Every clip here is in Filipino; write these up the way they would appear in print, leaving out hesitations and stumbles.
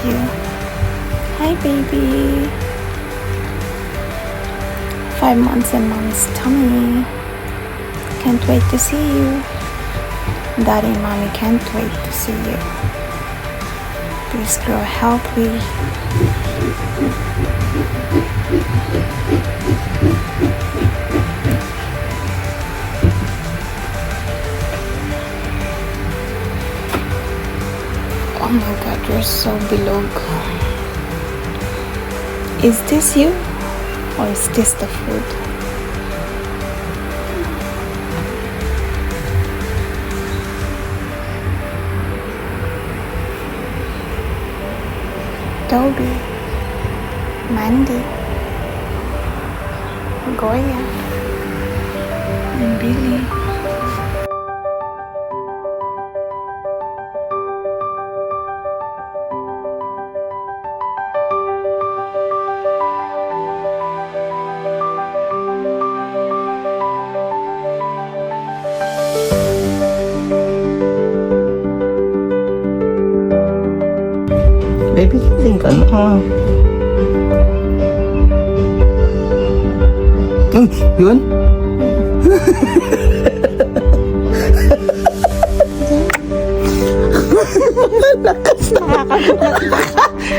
you. Hi, baby. 5 months in mom's tummy. Can't wait to see you. Daddy and mommy can't wait to see you. Please grow healthy. Oh my god, you're so bilog. Is this you? Or is this the food? Toby, Mandy, Goya, and Billy. Baby, gising ka na. Yun? Lakas na.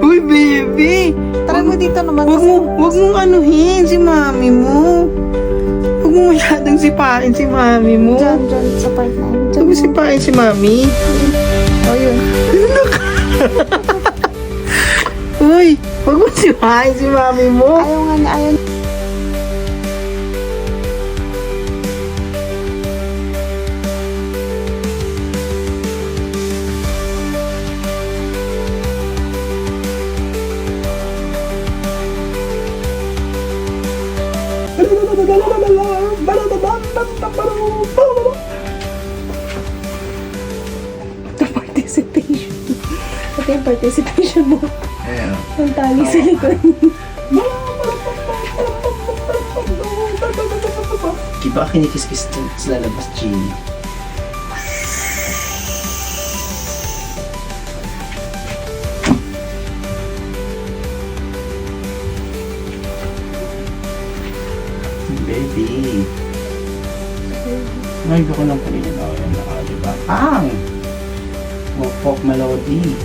Uy, baby. Tara mo dito naman. Wag mong anuhin si mami mo. Wag mo masyadong sipain si mami mo. Diyan, sa part na yun. Wag mo sipain si mami. Oh, yun. Uy, wag mo sipain si mami mo. Ayaw nga niya, ayaw. The participation. Ito yung participation mo. Ayan. Ang tali sa likod. Kiba kinikis-kis sa lalabas, G. Baby. Ay, ko lang pala yun. Oh, yan na, diba? Pang! Pop melody.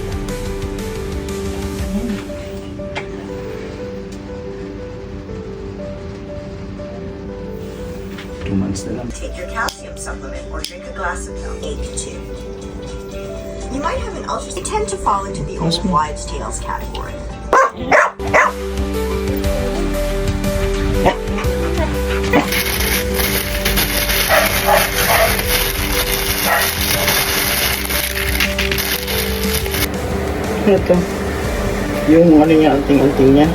Take your calcium supplement or drink a glass of milk. 8 to 2. You might have an ultrasound. They tend to fall into the old wives' tales category. Ito. Yung ano niya, anting-anting niya.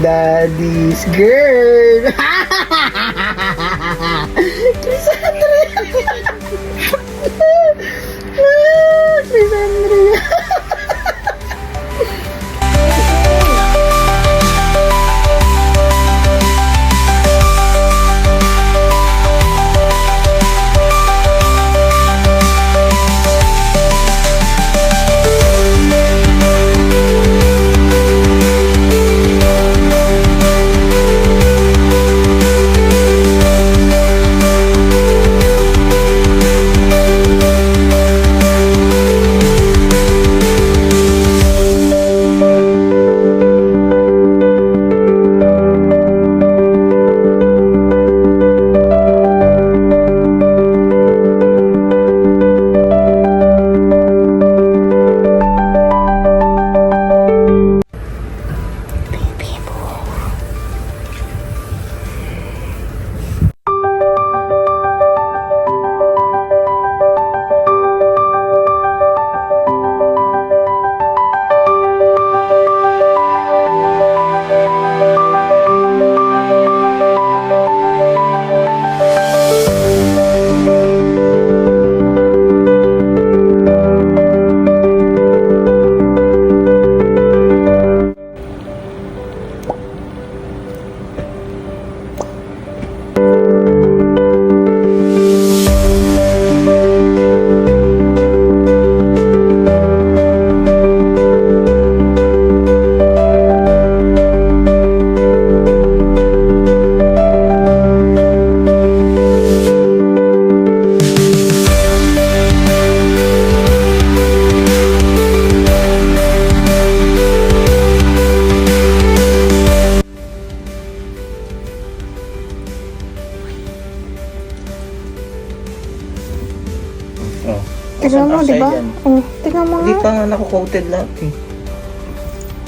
Daddy's girl! Crisandria! Crisandria! Tignan mo, di ba? yan. Oh, tignan mo Hindi nga. pa nga naku-coated lahat eh.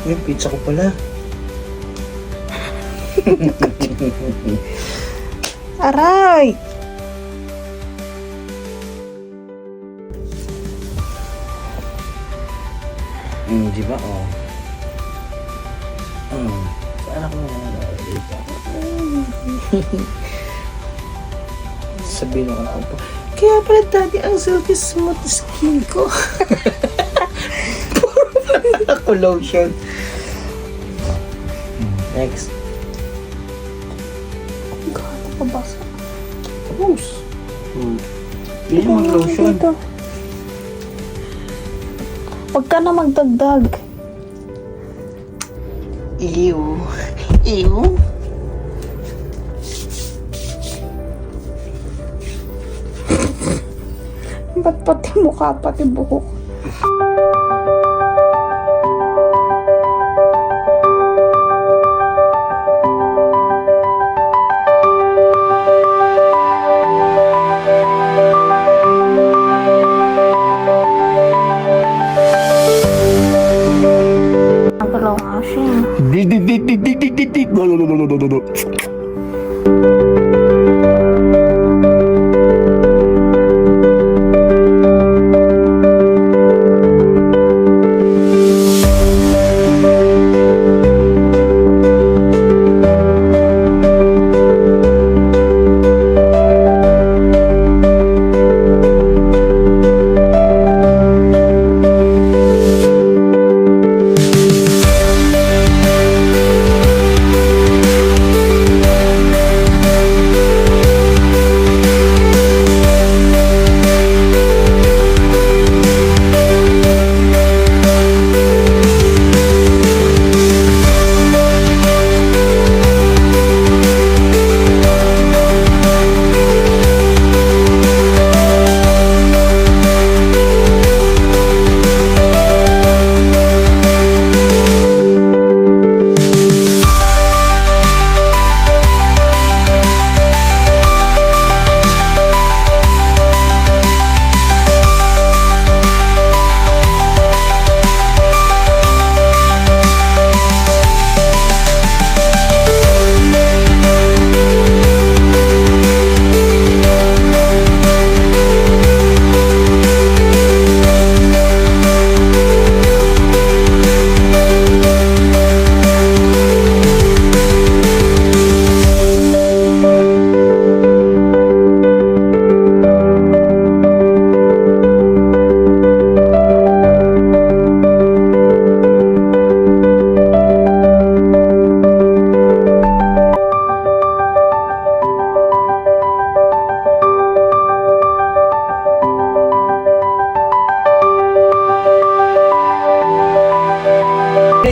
Yung pizza ko pala. Aray! Di ba? Oh. Saan ako dito? Sabihin ako po. Kaya pala dati ang silky smooth skin ko. Puro pala ako lotion. Next. God, napabasa. Rose. Hindi mag-lotion. Dito. Huwag ka na magdagdag. Ew. Ew. Ba't pati mukha, pati buhok? Nagalaw nga siya.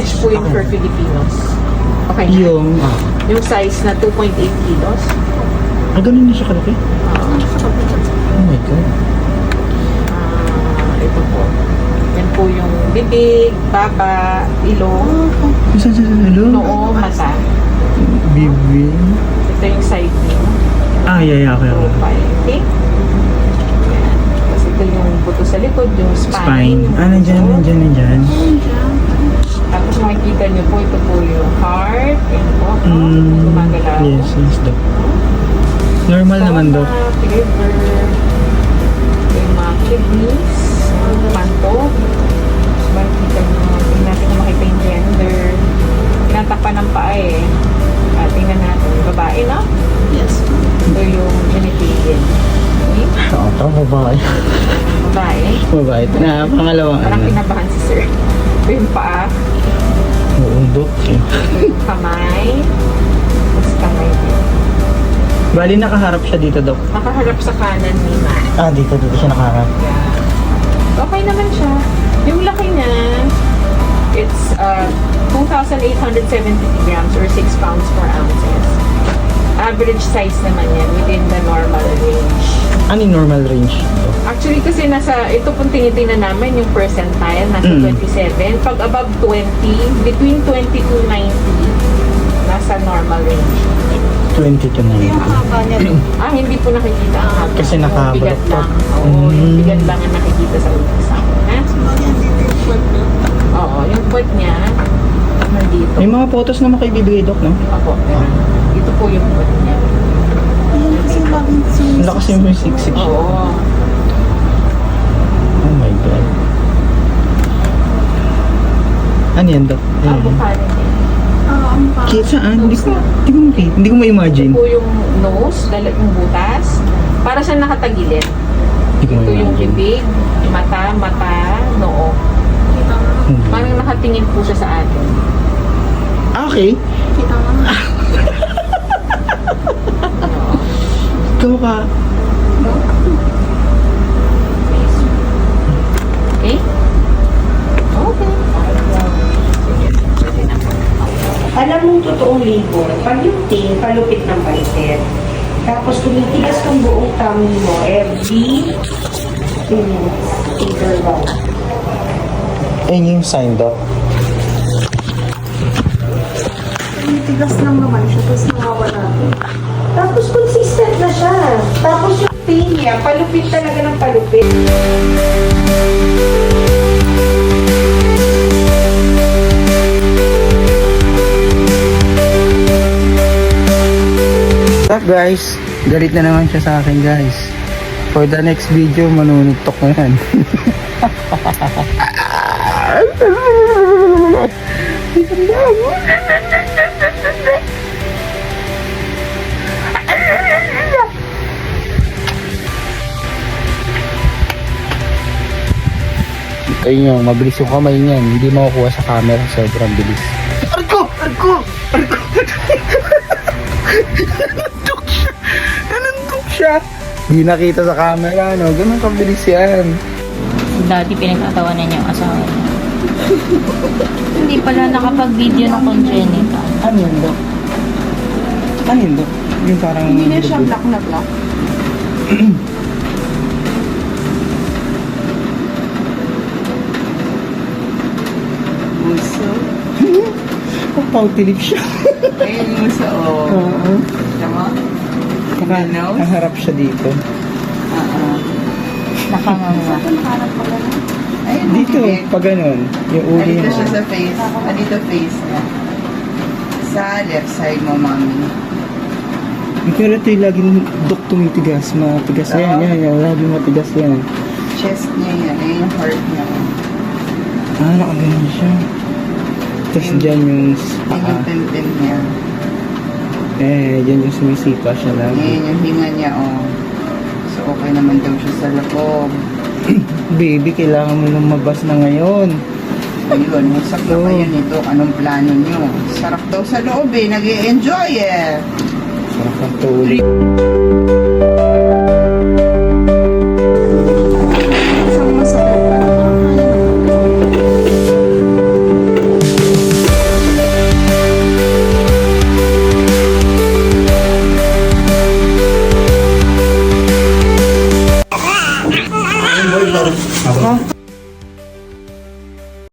Average po yun for Filipinos. Okay. Yung, Yung size na 2.8 kilos. ganun na siya kalaki? Oh my God. Ito po. Yan po yung bibig, baba, ilong, Isa noo, mata. Bibi. Ito yung side view. Yeah, okay. Profile. Okay? Yan. Tapos ito yung buto sa likod, yung spine. Spine. yung puso. Nandyan. Tapos makikita nyo po, ito po yung heart. Yan po. Gumagalaw. Yes, Doc. Normal naman, Doc. Liver. Yung mga kidneys. Panto. Makikita nyo. Tingnan natin kung makita yung gender. Tinatakpan ng paa eh. Tingnan natin. Babae, no? Yes. Ito yung genitalia. Okay? Ito, babae. Babae. Babae. Ito na, pangalawang Parang kinabahan si sir. Ito yung paa. Oo, Doc. Ito yung kamay. Tapos kamay din. Bali, nakaharap siya dito, Doc. Nakaharap sa kanan ni Ma. Dito siya nakaharap. Yeah. Okay naman siya. Yung laki niya, it's 2,870 grams or 6 pounds per ounces. Average size naman yan within the normal range. Ano yung normal range, Doc? Actually kasi ito pong tinitingnan namin yung percentile, nasa 27. Pag above 20, between 20 to 90, nasa normal range. 20 to 90. Hindi po nakikita ang haba. Kasi nakabalot Bigat pa. lang. Oo, yung bigat lang ang nakikita sa ultrasound. Ha? Oo, yung puwet niya, nandito. May mga photos naman kayo bibigay, Doc, no? Ako, meron. Ito po yung puwet niya. Ang lakas yung may siksik siya. Oo. Oh my God. Ano yan, Doc? Ano yan? Avocado din. Kaya saan? Hindi ko ma-imagine. Ito po yung nose, yung butas. Para siya nakatagilid. Hindi ko Ito yung ma-imagine. bibig, mata, noo. Parang nakatingin po siya sa atin. Okay. Ikaw ka. Okay? Okay. Alam mong totoong ligo, pag yung ting, palupit ng balikat. Tapos tumitigas ng buong tummy mo every 2 minutes interval. Ayun yung sign, Doc. Tigas lang naman siya, tapos nawawala. Tapos consistent na siya. Tapos yung pain niya, palupit talaga ng palupit. What's up, guys? Galit na naman siya sa akin, guys. For the next video, manunugtok na yan. Ayun yung, mabilis yung kamay niyan. Hindi makukuha sa camera. Sobrang bilis. Arko! Arko! Arko! Nanundok siya! Hindi nakita sa camera, no? Ganun kabilis yan. Dati pinagtatawanan niya ang asawa niya. Hindi pala nakapag-video ng congenital. Ano yun, Dok? Ano yun, Dok? Yung parang... Hindi na siya black na black. Pautilip siya. Ayun yung sa o. Oo. Tama? Nakaharap siya dito. Nakanganga. Ayun. Dito, bibig. pag ganun. Yung uli Andito mo. siya sa face. Andito face niya. Sa left side mo, mami. Pero ito yung laging Dok tumitigas. Matigas yan. Oo. Yan. Laging matigas yan. Chest niya yan. Ayun yung heart niya. Ah, nakaganon siya. Tapos dyan yung Ayun paa. yung pimpin niya. Dyan yung sumisipa siya lagi. Ayun yung hinga niya, oh. So, okay naman daw siya sa loob. Baby, kailangan mo lumabas na ngayon. Ayun, usap na kayo nito. Anong plano niyo? Sarap daw sa loob eh. Nag-i-enjoy eh. Sarap ang tulog. Isang masakit.